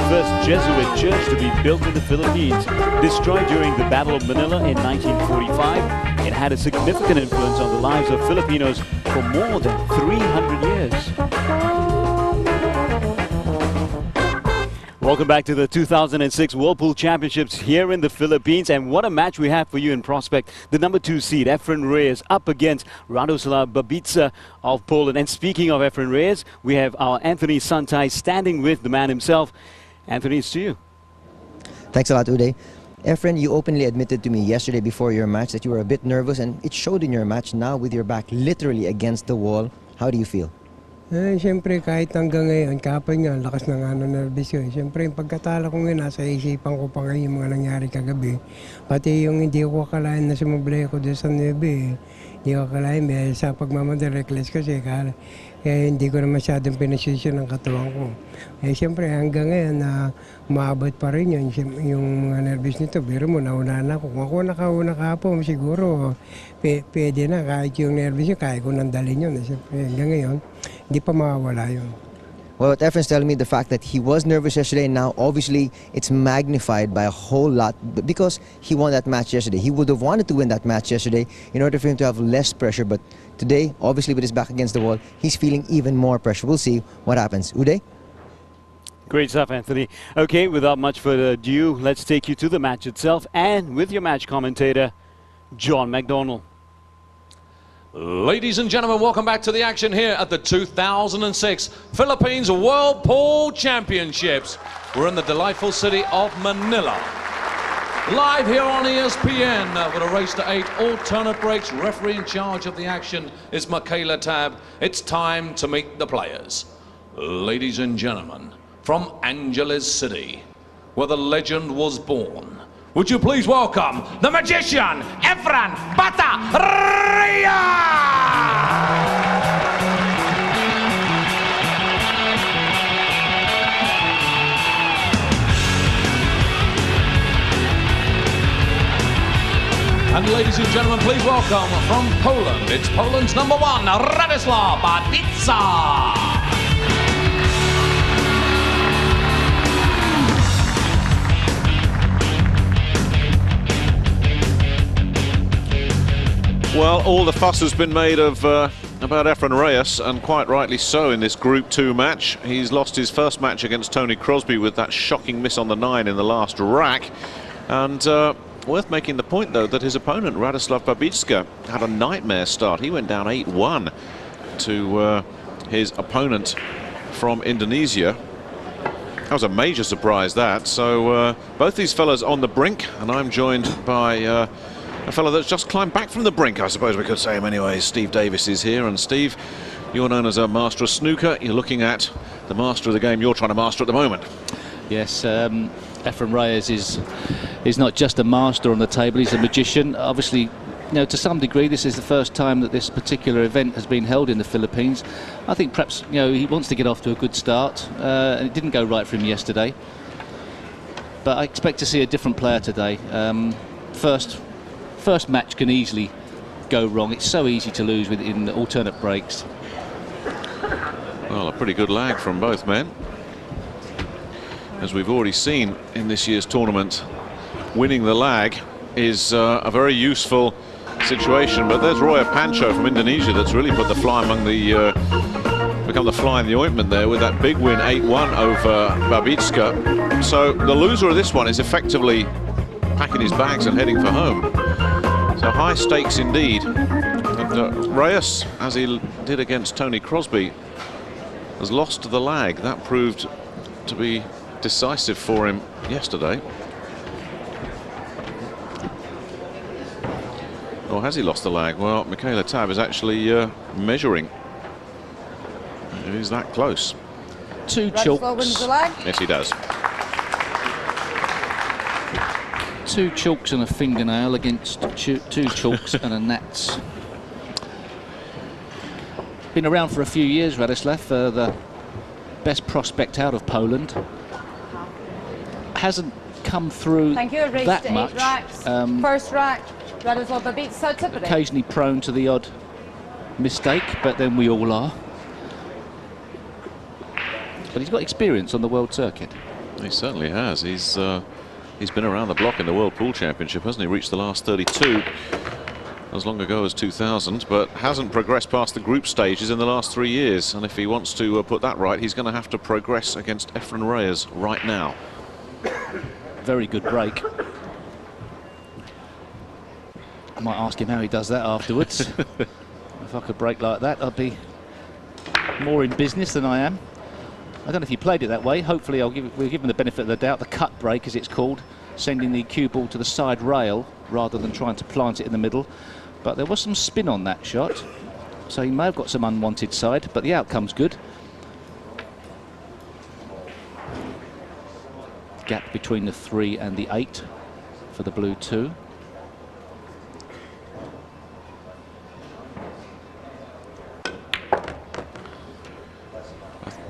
first Jesuit church to be built in the Philippines. Destroyed during the Battle of Manila in 1945, it had a significant influence on the lives of Filipinos for more than 300 years. Welcome back to the 2006 Whirlpool Championships here in the Philippines. And what a match we have for you in prospect. The number 2 seed, Efren Reyes, up against Radoslaw Babica of Poland. And speaking of Efren Reyes, we have our Anthony Santay standing with the man himself. Anthony, it's to you. Thanks a lot, Uday. Efren, you openly admitted to me yesterday before your match that you were a bit nervous, and it showed in your match now with your back literally against the wall. How do you feel? Siyempre kahit hanggang ngayon, kapag nga, lakas ng nervous ko. Siyempre yung pagkatalo ko ngayon, nasa isipan ko pa ngayon yung mga nangyari kagabi. Pati yung hindi ko akalain na sumublay ako doon sa nebe. Hindi ko akalain, sa pagmamadali, reckless kasi. Kaya hindi ko na masyadong pinasisyon ng katawan ko. Siyempre hanggang ngayon, umaabot pa rin yun, yung mga nervous nito. Pero mo, nauna na ako. Kung ako nakauna kahapon, siguro pwede na. Kahit yung nervous yun, kaya ko nandalin yun. Siyempre hanggang ngayon, hindi pa mawawala yun. Well, what Efren's telling me, the fact that he was nervous yesterday, now obviously it's magnified by a whole lot because he won that match yesterday. He would have wanted to win that match yesterday in order for him to have less pressure, but today, obviously with his back against the wall, he's feeling even more pressure. We'll see what happens. Uday? Great stuff, Anthony. Okay, without much further ado, let's take you to the match itself and with your match commentator, John McDonnell. Ladies and gentlemen, welcome back to the action here at the 2006 Philippines Whirlpool Championships. We're in the delightful city of Manila. Live here on ESPN with a race to 8 alternate breaks. Referee in charge of the action is Michaela Tab. It's time to meet the players. Ladies and gentlemen, from Angeles City, where the legend was born, would you please welcome the magician, Efren Bata Reyes! And ladies and gentlemen, please welcome from Poland, it's Poland's number 1, Radoslaw Babica. Well, all the fuss has been made of about Efren Reyes, and quite rightly so in this Group 2 match. He's lost his first match against Tony Crosby with that shocking miss on the 9 in the last rack. And worth making the point, though, that his opponent, Radoslaw Babica, had a nightmare start. He went down 8-1 to his opponent from Indonesia. That was a major surprise, that. So both these fellas on the brink, and I'm joined by a fellow that's just climbed back from the brink, I suppose we could say him anyway. Steve Davis is here, and Steve, you're known as a master of snooker. You're looking at the master of the game you're trying to master at the moment. Yes, Efren Reyes is not just a master on the table, he's a magician. Obviously, you know, to some degree this is the first time that this particular event has been held in the Philippines. I think perhaps, you know, he wants to get off to a good start, and it didn't go right for him yesterday. But I expect to see a different player today. First match can easily go wrong. It's so easy to lose in alternate breaks. Well, a pretty good lag from both men. As we've already seen in this year's tournament, winning the lag is a very useful situation. But there's Roya Pancho from Indonesia that's really put the fly among the become the fly in the ointment there with that big win 8-1 over Babica. So the loser of this one is effectively packing his bags and heading for home. So high stakes indeed. And Reyes, as he did against Tony Crosby, has lost the lag. That proved to be decisive for him yesterday. Or has he lost the lag? Well, Michaela Tab is actually measuring. He's that close. 2 chalks. Wins the lag. Yes, he does. 2 chalks and a fingernail against 2 chalks and a gnats. Been around for a few years, Radoslaw, the best prospect out of Poland. Hasn't come through that much. First rack, Radoslaw Babica typically. Occasionally prone to the odd mistake, but then we all are. But he's got experience on the world circuit. He certainly has. He's been around the block in the World Pool Championship, hasn't he? Reached the last 32 as long ago as 2000, but hasn't progressed past the group stages in the last 3 years. And if he wants to put that right, he's going to have to progress against Efren Reyes right now. Very good break. I might ask him how he does that afterwards. If I could break like that, I'd be more in business than I am. I don't know if he played it that way. Hopefully we'll give him the benefit of the doubt. The cut break, as it's called, sending the cue ball to the side rail rather than trying to plant it in the middle. But there was some spin on that shot, so he may have got some unwanted side, but the outcome's good. Gap between the 3 and the 8 for the blue 2.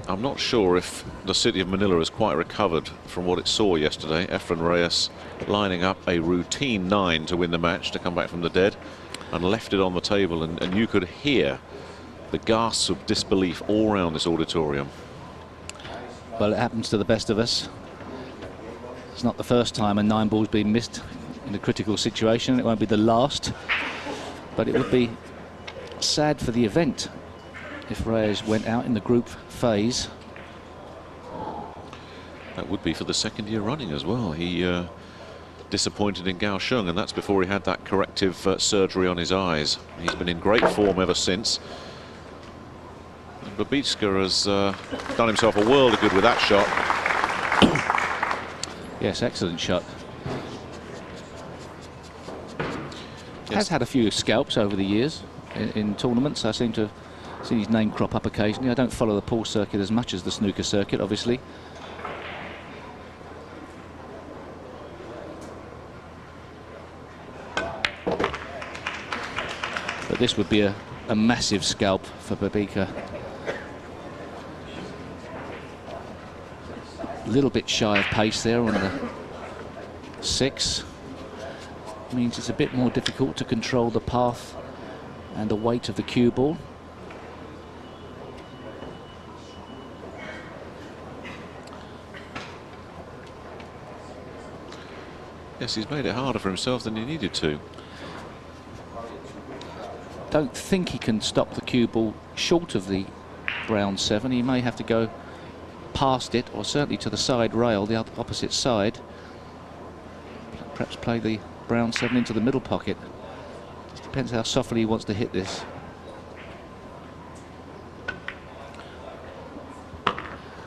I'm not sure if the city of Manila has quite recovered from what it saw yesterday. Efren Reyes lining up a routine 9 to win the match, to come back from the dead, and left it on the table, and you could hear the gasps of disbelief all around this auditorium. Well, it happens to the best of us. It's not the first time a 9 ball's been missed in a critical situation. It won't be the last, but it would be sad for the event if Reyes went out in the group phase. That would be for the 2nd year running as well. He disappointed in Kaohsiung, and that's before he had that corrective surgery on his eyes. He's been in great form ever since. And Babica has done himself a world of good with that shot. Yes, excellent shot. Yes. Has had a few scalps over the years in tournaments. I seem to have seen his name crop up occasionally. I don't follow the pool circuit as much as the snooker circuit, obviously. But this would be a massive scalp for Babica. A little bit shy of pace there on the 6. Means it's a bit more difficult to control the path and the weight of the cue ball. Yes, he's made it harder for himself than he needed to. Don't think he can stop the cue ball short of the brown 7. He may have to go past it, or certainly to the side rail, the opposite side. Perhaps play the brown 7 into the middle pocket. Just depends how softly he wants to hit this.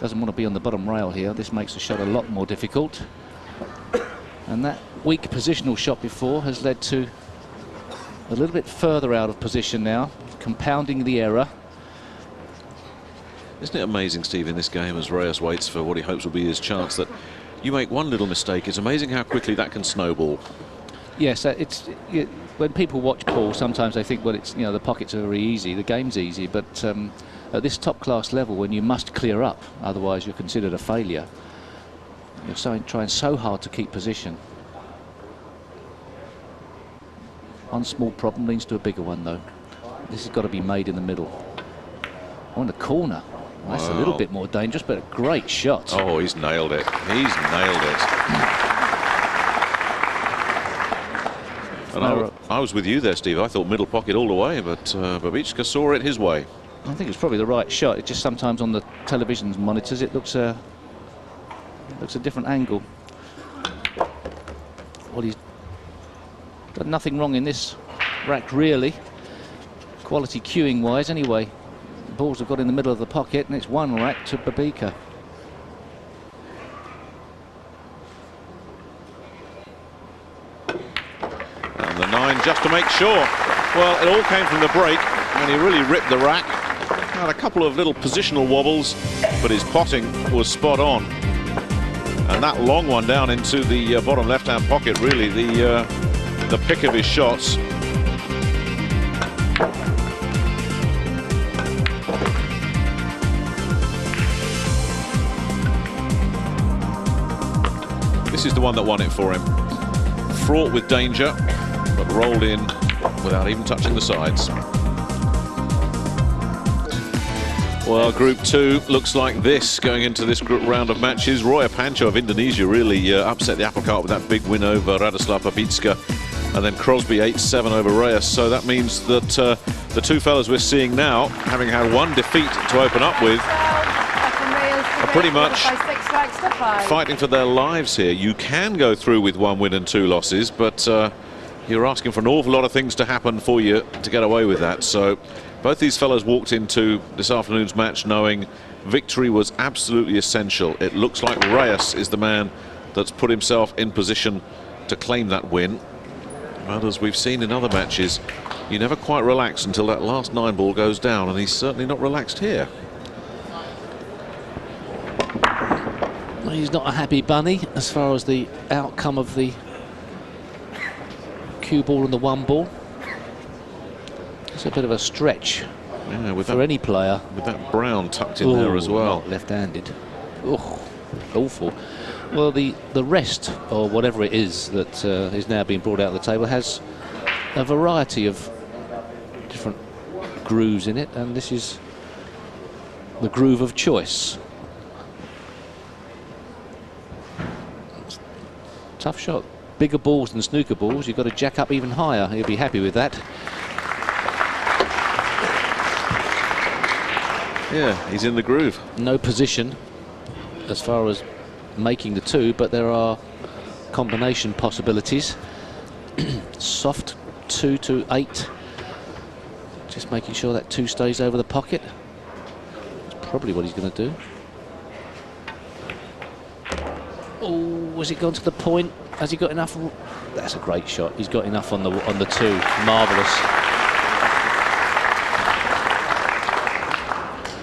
Doesn't want to be on the bottom rail here. This makes the shot a lot more difficult. And that weak positional shot before has led to a little bit further out of position now, compounding the error. Isn't it amazing, Steve, in this game, as Reyes waits for what he hopes will be his chance, that you make one little mistake, it's amazing how quickly that can snowball. Yes, when people watch pool, sometimes they think, well, it's, you know, the pockets are very easy, the game's easy, but at this top class level, when you must clear up, otherwise you're considered a failure, you're trying so hard to keep position. One small problem leads to a bigger one, though. This has got to be made in the middle. Oh, in the corner. Well, that's a little bit more dangerous, but a great shot. Oh, he's nailed it. He's nailed it. And I was with you there, Steve. I thought middle pocket all the way, but Babica saw it his way. I think it's probably the right shot. It just sometimes on the television monitors it looks a different angle. Well, he's done nothing wrong in this rack, really. Quality cueing wise, anyway. Balls have got in the middle of the pocket, and it's one rack to Babica. And the 9 just to make sure. Well, it all came from the break, and he really ripped the rack. Had a couple of little positional wobbles, but his potting was spot on. And that long one down into the bottom left-hand pocket, really the pick of his shots. This is the one that won it for him. Fraught with danger, but rolled in without even touching the sides. Well, Group 2 looks like this going into this group round of matches. Roya Pancho of Indonesia really upset the apple cart with that big win over Radoslaw Babica, and then Crosby 8-7 over Reyes. So that means that the two fellas we're seeing now, having had one defeat to open up with, are pretty much fighting for their lives here. You can go through with 1 win and 2 losses, but you're asking for an awful lot of things to happen for you to get away with that. So both these fellows walked into this afternoon's match knowing victory was absolutely essential. It looks like Reyes is the man that's put himself in position to claim that win. But as we've seen in other matches, you never quite relax until that last 9 ball goes down, and he's certainly not relaxed here. Well, he's not a happy bunny as far as the outcome of the cue ball and the 1 ball. It's a bit of a stretch, yeah, with for that, any player. with that brown tucked in there as well. Not left-handed. Oh, awful. Well, the rest, or whatever it is that is now being brought out of the table, has a variety of different grooves in it, and this is the groove of choice. Tough shot. Bigger balls than snooker balls. You've got to jack up even higher. He'll be happy with that. Yeah, he's in the groove. No position as far as making the 2, but there are combination possibilities. Soft 2 to 8. Just making sure that 2 stays over the pocket. That's probably what he's going to do. Oh, has it gone to the point? Has he got enough? That's a great shot. He's got enough on the 2. Marvellous.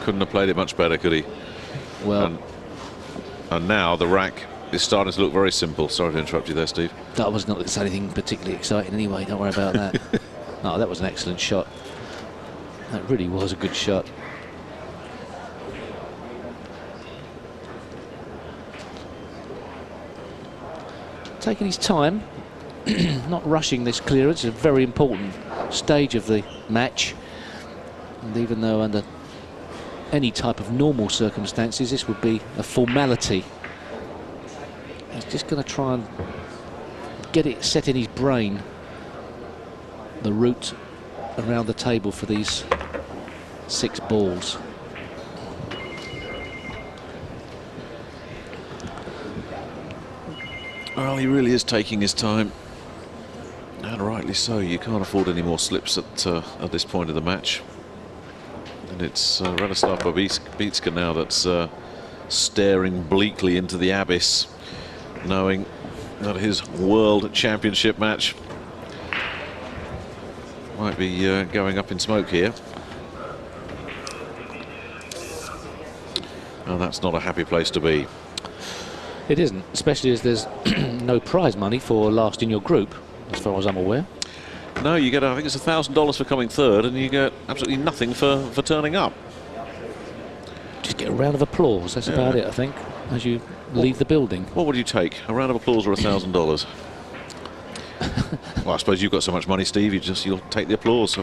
Couldn't have played it much better, could he? Well, and now the rack is starting to look very simple. Sorry to interrupt you there, Steve. that was not anything particularly exciting anyway. Don't worry about that. No, that was an excellent shot. That really was a good shot. Taking his time, not rushing this clearance. It's a very important stage of the match. And even though under any type of normal circumstances this would be a formality, he's just going to try and get it set in his brain, the route around the table for these 6 balls. Well, he really is taking his time, and rightly so. You can't afford any more slips at this point of the match. And it's Radoslaw Babica now that's staring bleakly into the abyss, knowing that his World Championship match might be going up in smoke here. And that's not a happy place to be. It isn't, especially as there's no prize money for last in your group, as far as I'm aware. No, you get, I think it's $1,000 for coming 3rd, and you get absolutely nothing for turning up. Just get a round of applause, that's about it, I think, as you leave the building. What would you take, a round of applause or $1,000? Well, I suppose you've got so much money, Steve, you'll take the applause.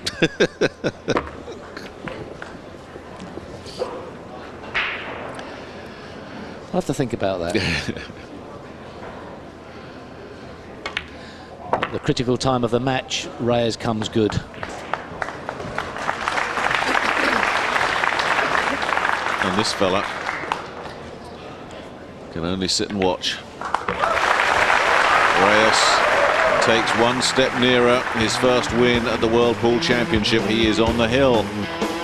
I'll have to think about that. At the critical time of the match, Reyes comes good. And this fella can only sit and watch. Reyes takes 1 step nearer his first win at the World Pool Championship. He is on the hill.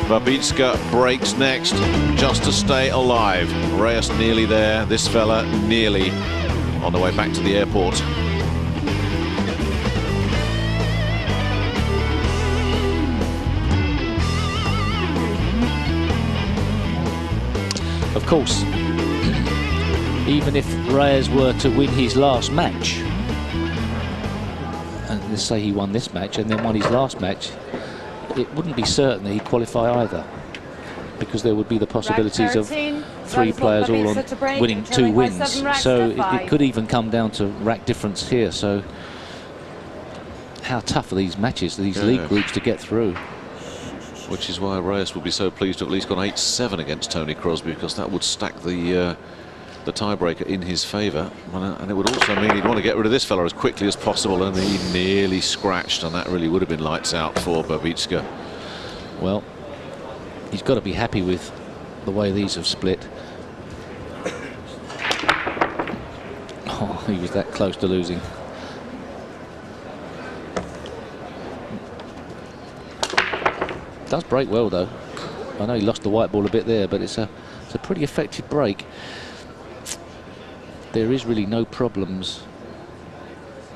Babica breaks next just to stay alive. Reyes nearly there. This fella nearly on the way back to the airport. Of course, even if Reyes were to win his last match, and let's say he won this match and then won his last match, it wouldn't be certain that he'd qualify either, because there would be the possibilities of 3 players all on winning 2 wins. So it could even come down to rack difference here. So how tough are these matches, these league groups to get through? Which is why Reyes will be so pleased to have at least gone 8-7 against Tony Crosby, because that would stack the tiebreaker in his favour, and it would also mean he'd want to get rid of this fella as quickly as possible, and he nearly scratched, and that really would have been lights out for Babica. Well, he's got to be happy with the way these have split. Oh, he was that close to losing. Does break well though. I know he lost the white ball a bit there, but it's a pretty effective break. There is really no problems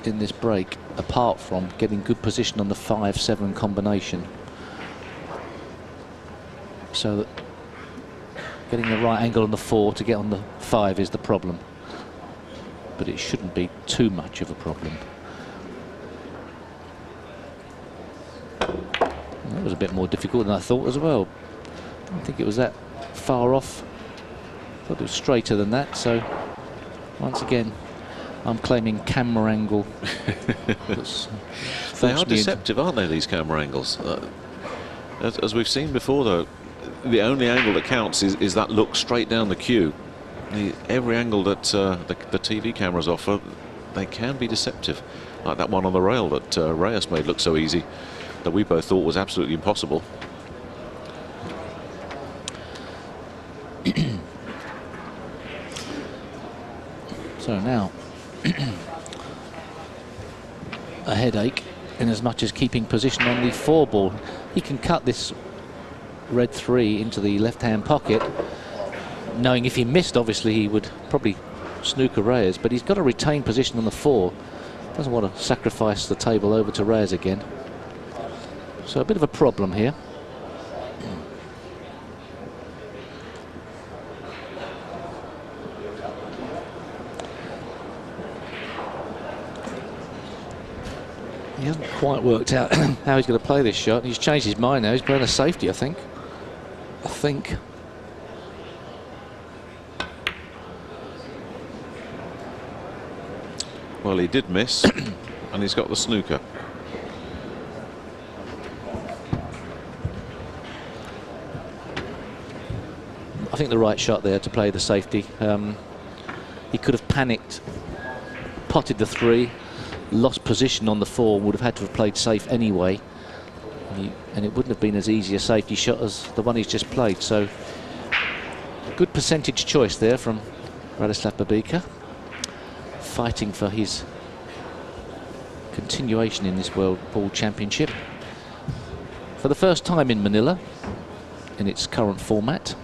in this break apart from getting good position on the 5-7 combination, so that getting the right angle on the 4 to get on the 5 is the problem, but it shouldn't be too much of a problem. That was a bit more difficult than I thought as well. I didn't think it was that far off. I thought it was straighter than that, so once again I'm claiming camera angle. They are deceptive, aren't they, these camera angles? As we've seen before though, the only angle that counts is that look straight down the cue. Every angle that the TV cameras offer, they can be deceptive, like that one on the rail that Reyes made look so easy, that we both thought was absolutely impossible. So now a headache in as much as keeping position on the 4 ball. He can cut this red 3 into the left-hand pocket, knowing if he missed, obviously he would probably snooker Reyes, but he's got to retain position on the 4. Doesn't want to sacrifice the table over to Reyes again. So a bit of a problem here. He hasn't quite worked out how he's going to play this shot. He's changed his mind now. He's playing a safety, I think. Well, he did miss, and he's got the snooker. I think the right shot there to play the safety. He could have panicked, potted the 3, lost position on the 4, would have had to have played safe anyway, and it wouldn't have been as easy a safety shot as the one he's just played. So good percentage choice there from Radoslaw Babica, fighting for his continuation in this World Pool Championship for the first time in Manila in its current format.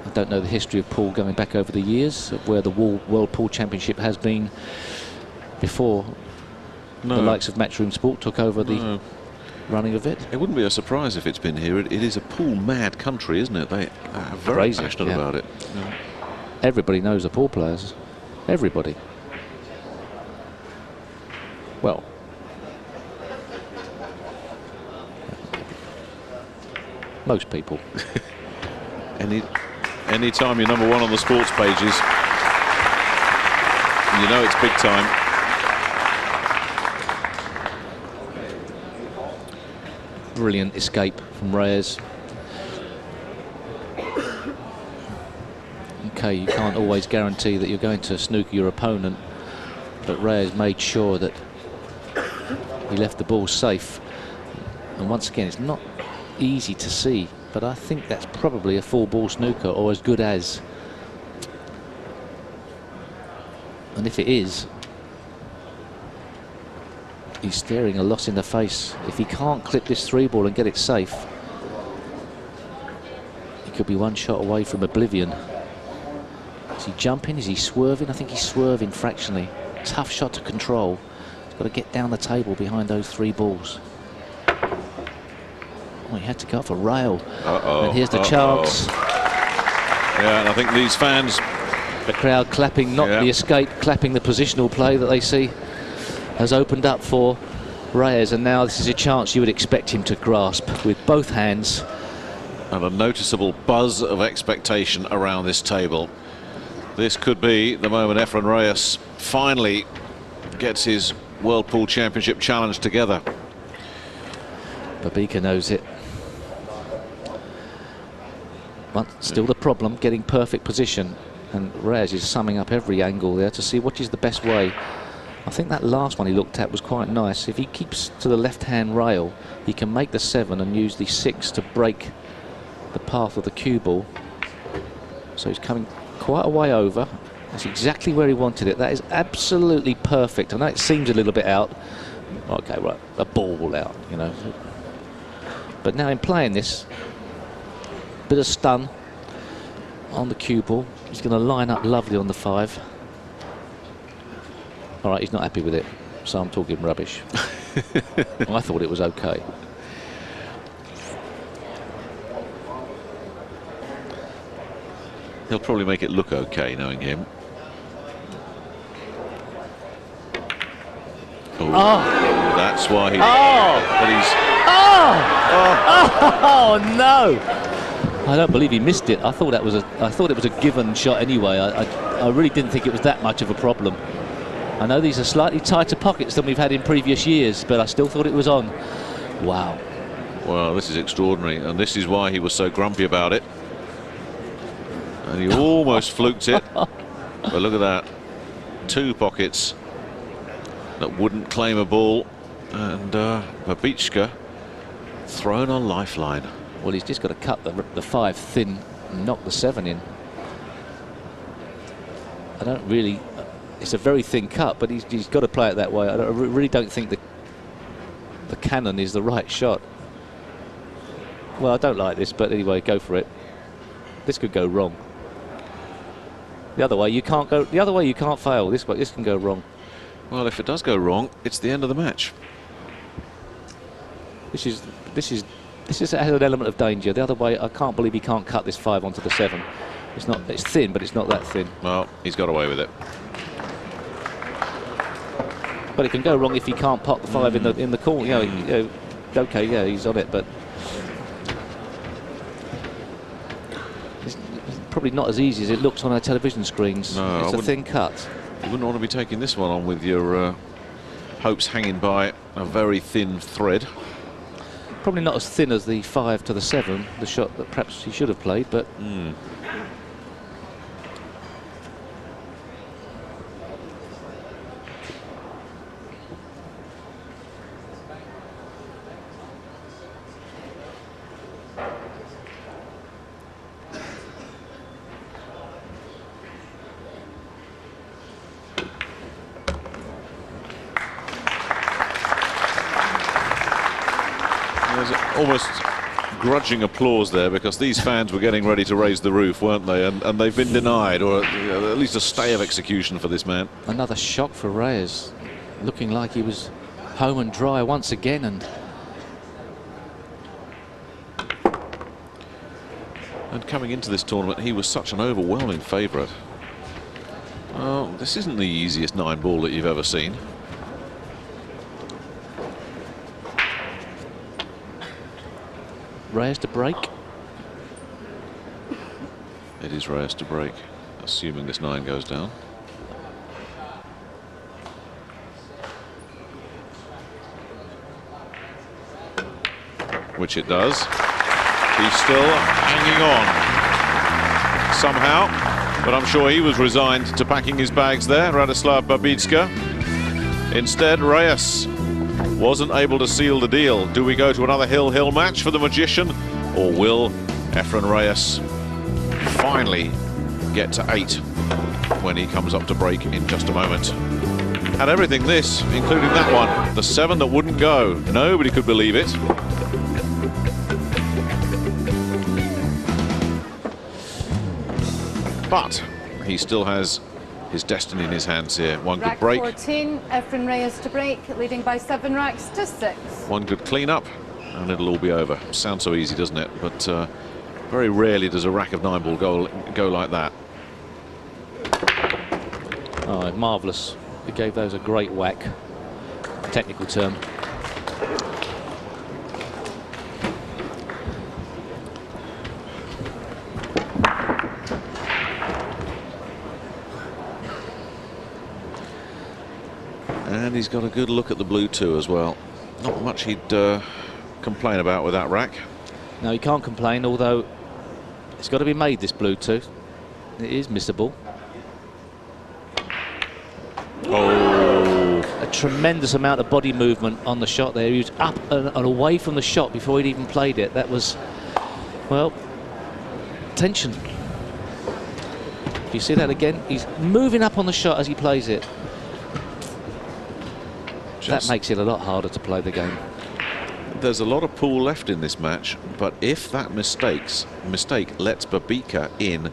I don't know the history of pool going back over the years, where the World Pool Championship has been before the likes of Matchroom Sport took over the running of it. It wouldn't be a surprise if it's been here. It is a pool-mad country, isn't it? They are very Crazy, passionate about it. Yeah. Everybody knows the pool players. Everybody. Well, most people. Any time you're #1 on the sports pages, you know it's big time. Brilliant escape from Reyes. Okay, you can't always guarantee that you're going to snooker your opponent, but Reyes made sure that he left the ball safe. And once again, it's not easy to see, but I think that's probably a 4-ball snooker, or as good as. And if it is, he's staring a loss in the face. If he can't clip this 3-ball and get it safe, he could be one shot away from oblivion. Is he jumping? Is he swerving? I think he's swerving fractionally. Tough shot to control. He's got to get down the table behind those 3 balls. Oh, he had to go for rail. And here's the chance. Yeah, and I think these fans, the crowd clapping, not the escape, clapping the positional play that they see has opened up for Reyes, and now this is a chance you would expect him to grasp with both hands. and a noticeable buzz of expectation around this table. This could be the moment Efren Reyes finally gets his World Pool Championship challenge together. Babica knows it. But still the problem, getting perfect position. And Reyes is summing up every angle there to see what is the best way. I think that last one he looked at was quite nice. If he keeps to the left-hand rail, he can make the 7 and use the 6 to break the path of the cue ball. So he's coming quite a way over. That's exactly where he wanted it. That is absolutely perfect. I know it seems a little bit out. Okay, right, a ball out, you know. But now in playing this, bit of stun on the cue ball. He's going to line up lovely on the 5. All right, he's not happy with it, so I'm talking rubbish. I thought it was okay. He'll probably make it look okay, knowing him. Oh, that's why he. But he's. Oh no! I don't believe he missed it. I thought it was a given shot anyway. I really didn't think it was that much of a problem. I know these are slightly tighter pockets than we've had in previous years, but I still thought it was on. Wow. Well, this is extraordinary, and this is why he was so grumpy about it. And he almost fluked it. But look at that. 2 pockets that wouldn't claim a ball, and Babica thrown on lifeline. Well, he's just got to cut the 5 thin and knock the 7 in. I don't really. It's a very thin cut, but he's got to play it that way. I really don't think the cannon is the right shot. Well, I don't like this, but anyway, go for it. This could go wrong. The other way you can't go. The other way you can't fail. This can go wrong. Well, if it does go wrong, it's the end of the match. This has an element of danger. The other way, I can't believe he can't cut this 5 onto the 7. It's thin, but it's not that thin. Well, he's got away with it. But it can go wrong if he can't pot the 5 in the corner. You know, okay, yeah, he's on it, but it's probably not as easy as it looks on our television screens. No, it's a thin cut. You wouldn't want to be taking this one on with your hopes hanging by a very thin thread. Probably not as thin as the 5 to the 7, the shot that perhaps he should have played, but. Almost grudging applause there, because these fans were getting ready to raise the roof, weren't they? And they've been denied, or at least a stay of execution for this man. Another shock for Reyes, looking like he was home and dry once again. And coming into this tournament, he was such an overwhelming favourite. Well, this isn't the easiest 9 ball that you've ever seen. Reyes to break. It is Reyes to break, assuming this 9 goes down. Which it does. He's still hanging on somehow, but I'm sure he was resigned to packing his bags there, Radoslaw Babica. Instead, Reyes wasn't able to seal the deal. Do we go to another hill-hill match for the magician, or will Efren Reyes finally get to 8 when he comes up to break in just a moment? Had everything, this, including that one, the 7 that wouldn't go. Nobody could believe it. But he still has his destiny in his hands here. One good Rack break. 14, Efren Reyes to break, leading by 7 racks to 6. One good clean up, and it'll all be over. Sounds so easy, doesn't it? But very rarely does a rack of 9 ball go like that. Oh, marvellous. He gave those a great whack. Technical term. And he's got a good look at the blue too as well. Not much he'd complain about with that rack. No, he can't complain, although It's got to be made, this blue two. It is missable. Oh, A tremendous amount of body movement on the shot there. He was up and away from the shot before he'd even played it. That was, well, tension. If you see that again, he's moving up on the shot as he plays it. That makes it a lot harder to play the game. there's a lot of pool left in this match, but if that mistake lets Babica in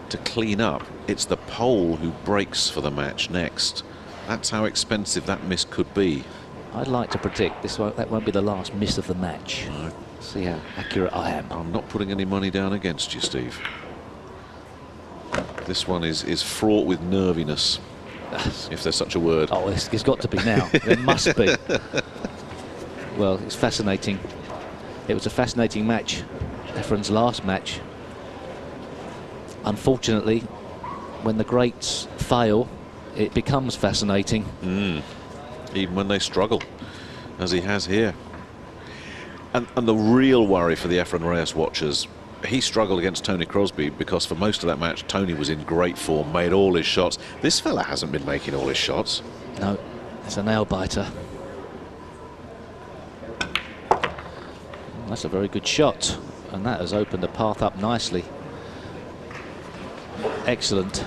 to clean up, it's the pole who breaks for the match next. That's how expensive that miss could be. I'd like to predict that won't be the last miss of the match. No. See how accurate I am. I'm not putting any money down against you, Steve. This one is fraught with nerviness, if there's such a word. Oh, it's got to be now. There must be. Well, it's fascinating. It was a fascinating match. Efren's last match. Unfortunately, when the greats fail, it becomes fascinating. Even when they struggle, as he has here. And the real worry for the Efren Reyes watchers, he struggled against Tony Crosby because for most of that match, Tony was in great form, made all his shots. This fella hasn't been making all his shots. No, it's a nail biter. That's a very good shot, and that has opened the path up nicely. Excellent.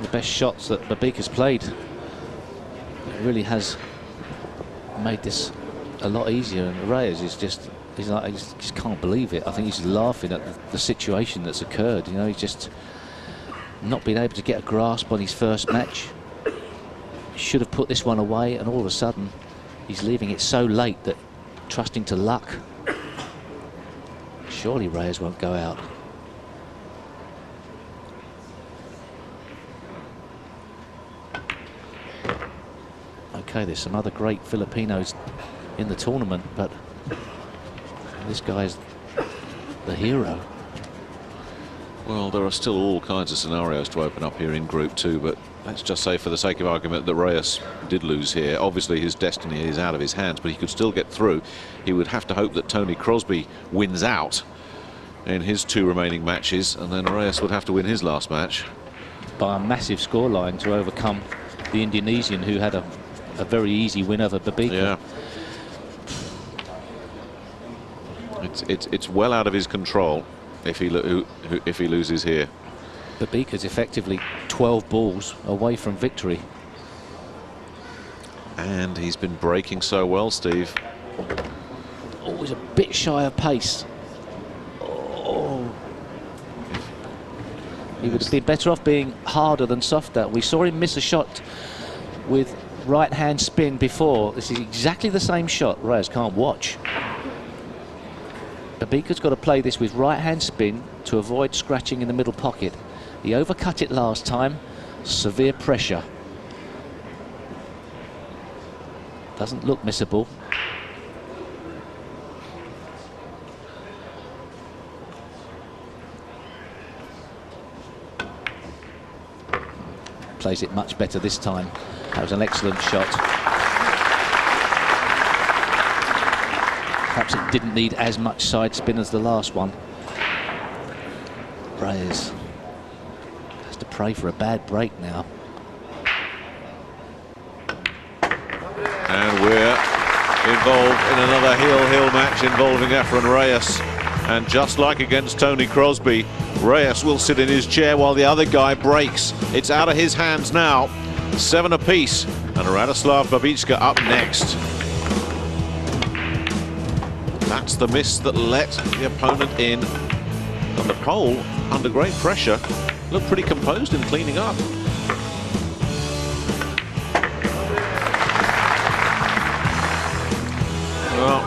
The best shots that Babica's played. It really has made this a lot easier, and Reyes is just, he just can't believe it. I think he's laughing at the situation that's occurred. You know, he's just not been able to get a grasp on his first match. Should have put this one away, and all of a sudden he's leaving it so late that trusting to luck. Surely Reyes won't go out. Okay, there's some other great Filipinos in the tournament, but this guy's the hero. Well, there are still all kinds of scenarios to open up here in Group 2, but let's just say for the sake of argument that Reyes did lose here. Obviously his destiny is out of his hands, but he could still get through. He would have to hope that Tony Crosby wins out in his 2 remaining matches, and then Reyes would have to win his last match. By a massive scoreline to overcome the Indonesian, who had a very easy win over Babica. Yeah. It's well out of his control if he loses here. Babica's effectively 12 balls away from victory. And he's been breaking so well, Steve. Always a bit shy of pace. Oh. He would have been better off being harder than softer. We saw him miss a shot with right-hand spin before. This is exactly the same shot. Reyes can't watch. Babica's got to play this with right-hand spin to avoid scratching in the middle pocket. He overcut it last time. Severe pressure. Doesn't look missable. Plays it much better this time. That was an excellent shot. Perhaps it didn't need as much side spin as the last one. Reyes has to pray for a bad break now. And we're involved in another heel-heel match involving Efren Reyes. And just like against Tony Crosby, Reyes will sit in his chair while the other guy breaks. It's out of his hands now. 7 apiece, and Radoslaw Babica up next. That's the miss that let the opponent in. And the pole, under great pressure, looked pretty composed in cleaning up. Well,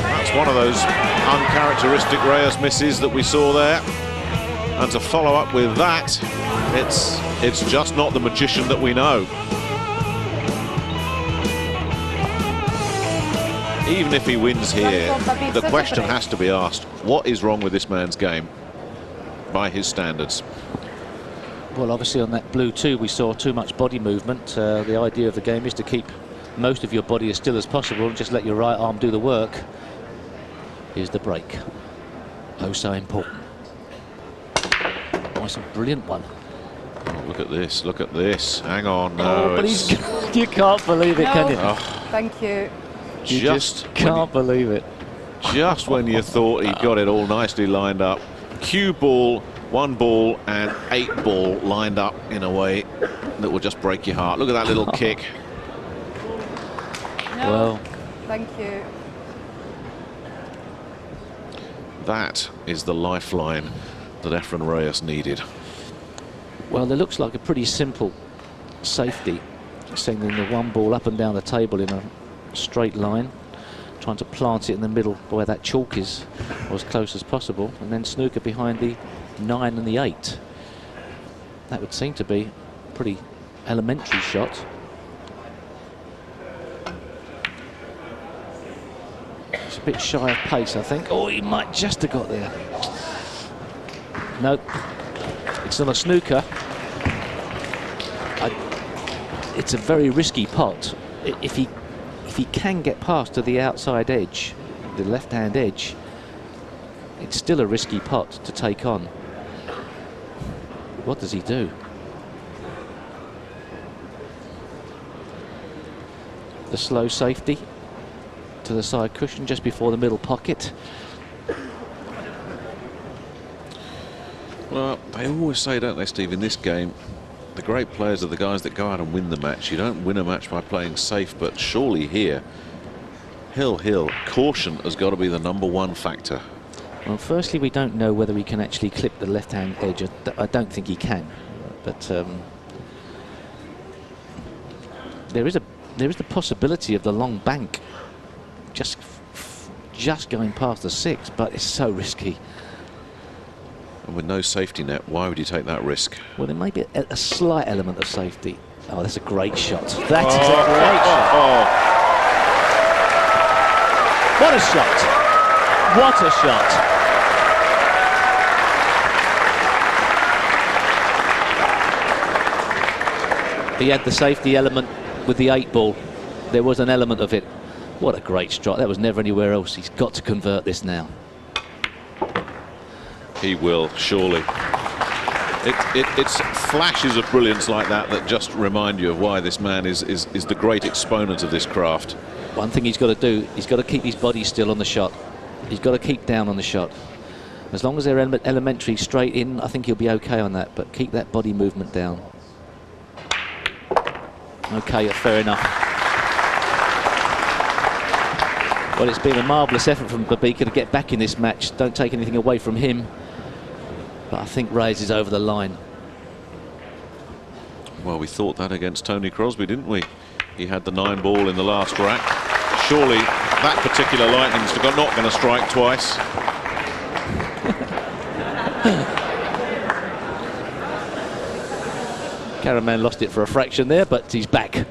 that's one of those uncharacteristic Reyes misses that we saw there. And to follow up with that, it's just not the magician that we know. Even if he wins here, the question has to be asked, what is wrong with this man's game by his standards? Well, obviously on that blue too, we saw too much body movement. The idea of the game is to keep most of your body as still as possible and just let your right arm do the work. Here's the break. Oh, so important. Oh, it's a brilliant one. Oh, look at this, look at this. Hang on, no, but it's you can't believe it, can you? No. Thank you. You just can't believe it. Just when you thought he'd got it all nicely lined up. Cue ball, 1 ball and 8 ball lined up in a way that will just break your heart. Look at that little kick. No. Well, Thank you. That is the lifeline that Efren Reyes needed. well, there looks like a pretty simple safety, sending the 1 ball up and down the table in a straight line, trying to plant it in the middle where that chalk is, or as close as possible, and then snooker behind the 9 and the 8. That would seem to be a pretty elementary shot. It's a bit shy of pace, I think. Oh, he might just have got there. No, it's on a snooker. It's a very risky pot. If he can get past to the outside edge, the left-hand edge, it's still a risky pot to take on. What does he do? The slow safety to the side cushion just before the middle pocket. Well, they always say, don't they, Steve, in this game, the great players are the guys that go out and win the match. You don't win a match by playing safe, but surely here, Hill, caution has got to be the #1 factor. Well, firstly, we don't know whether he can actually clip the left-hand edge. I don't think he can, but there is the possibility of the long bank just going past the 6, but it's so risky. And with no safety net, why would you take that risk? Well, there may be a slight element of safety. Oh, that's a great shot. That is a great shot. What a shot. What a shot. He had the safety element with the 8 ball. There was an element of it. What a great strike. That was never anywhere else. He's got to convert this now. He will, surely. It's flashes of brilliance like that that just remind you of why this man is the great exponent of this craft. One thing he's got to do, he's got to keep his body still on the shot. He's got to keep down on the shot. As long as they're elementary straight in, I think he'll be okay on that, but keep that body movement down. Okay, fair enough. Well, it's been a marvellous effort from Babica to get back in this match. Don't take anything away from him. But I think Reyes is over the line. Well, we thought that against Tony Crosby, didn't we? He had the 9 ball in the last rack. Surely that particular lightning's not going to strike twice. Caraman lost it for a fraction there, but he's back.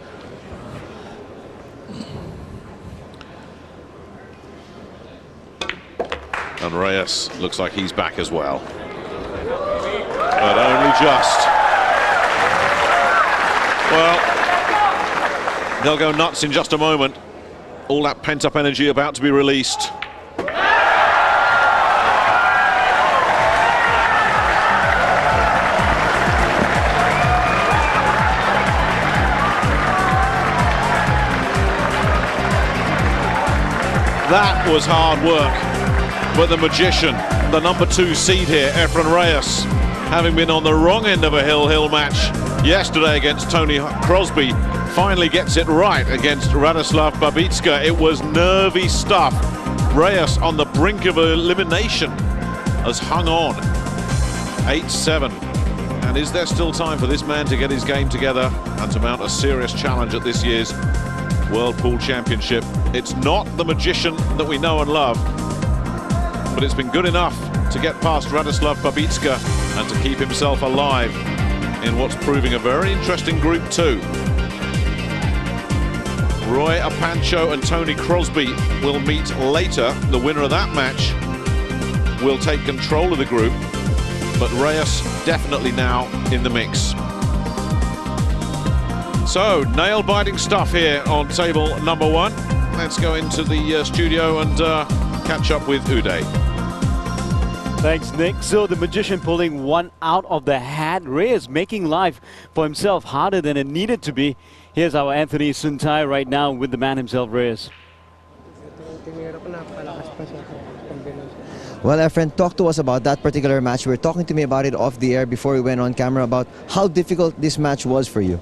And Reyes looks like he's back as well. But only just. Well, they'll go nuts in just a moment. All that pent-up energy about to be released. That was hard work. But the magician, the #2 seed here, Efren Reyes, having been on the wrong end of a Hill match yesterday against Tony Crosby, finally gets it right against Radoslaw Babica. It was nervy stuff. Reyes on the brink of elimination has hung on. 8-7. And is there still time for this man to get his game together and to mount a serious challenge at this year's World Pool Championship? It's not the magician that we know and love, but it's been good enough to get past Radoslaw Babica and to keep himself alive in what's proving a very interesting Group 2. Roy Apancho and Tony Crosby will meet later. The winner of that match will take control of the group, but Reyes definitely now in the mix. So, nail-biting stuff here on table #1. Let's go into the studio and catch up with Uday. Thanks, Nick. So the magician pulling one out of the hat. Reyes making life for himself harder than it needed to be. Here's our Anthony Suntai right now with the man himself, Reyes. Well, Efren, talk to us about that particular match. You were talking to me about it off the air before we went on camera about how difficult this match was for you.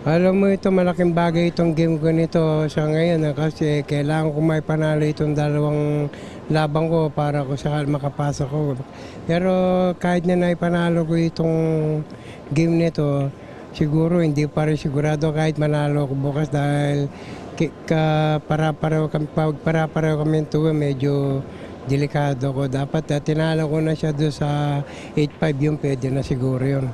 Alam mo ito, malaking bagay itong game ko nito sa ngayon kasi kailangan ko may panalo itong dalawang labang ko para ko sakal makapasok ko. Pero kahit na naipanalo ko itong game nito, siguro hindi pa rin sigurado kahit manalo ko bukas dahil para-pareho kami ito medyo delikado ko. Dapat tinalo ko na siya doon sa 8-5 yung pwede na siguro yun.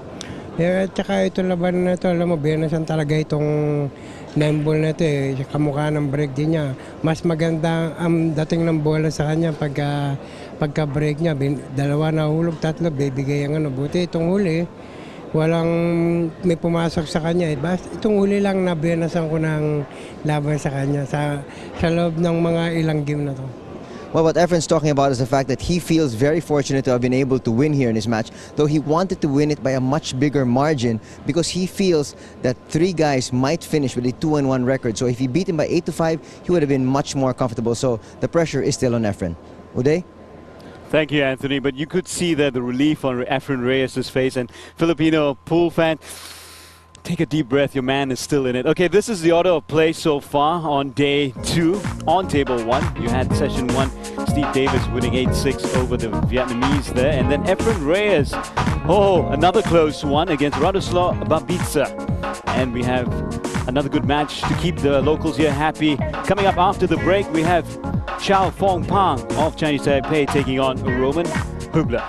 At saka itong laban na ito, alam mo, benasan talaga itong 9-ball na ito eh. Kamukha ng break din niya. Mas maganda ang dating ng bola sa kanya pagka-break niya. Dalawa na hulog, tatlo, bibigay ang ano. Buti itong huli, walang may pumasok sa kanya. Basta itong huli lang na benasan ko ng laban sa kanya sa loob ng mga ilang game na to. Well, what Efren's talking about is the fact that he feels very fortunate to have been able to win here in his match, though he wanted to win it by a much bigger margin because he feels that 3 guys might finish with a 2-1 record. So if he beat him by 8-5, he would have been much more comfortable. So the pressure is still on Efren. Uday? Thank you, Anthony. But you could see there the relief on Efren Reyes' face, and Filipino pool fan. Take a deep breath, your man is still in it. Okay, this is the order of play so far on day 2. On table 1, you had session 1, Steve Davis winning 8-6 over the Vietnamese there. And then Efren Reyes, another close one against Radoslaw Babica. And we have another good match to keep the locals here happy. Coming up after the break, we have Chow Fong Pang of Chinese Taipei taking on Roman Hubler.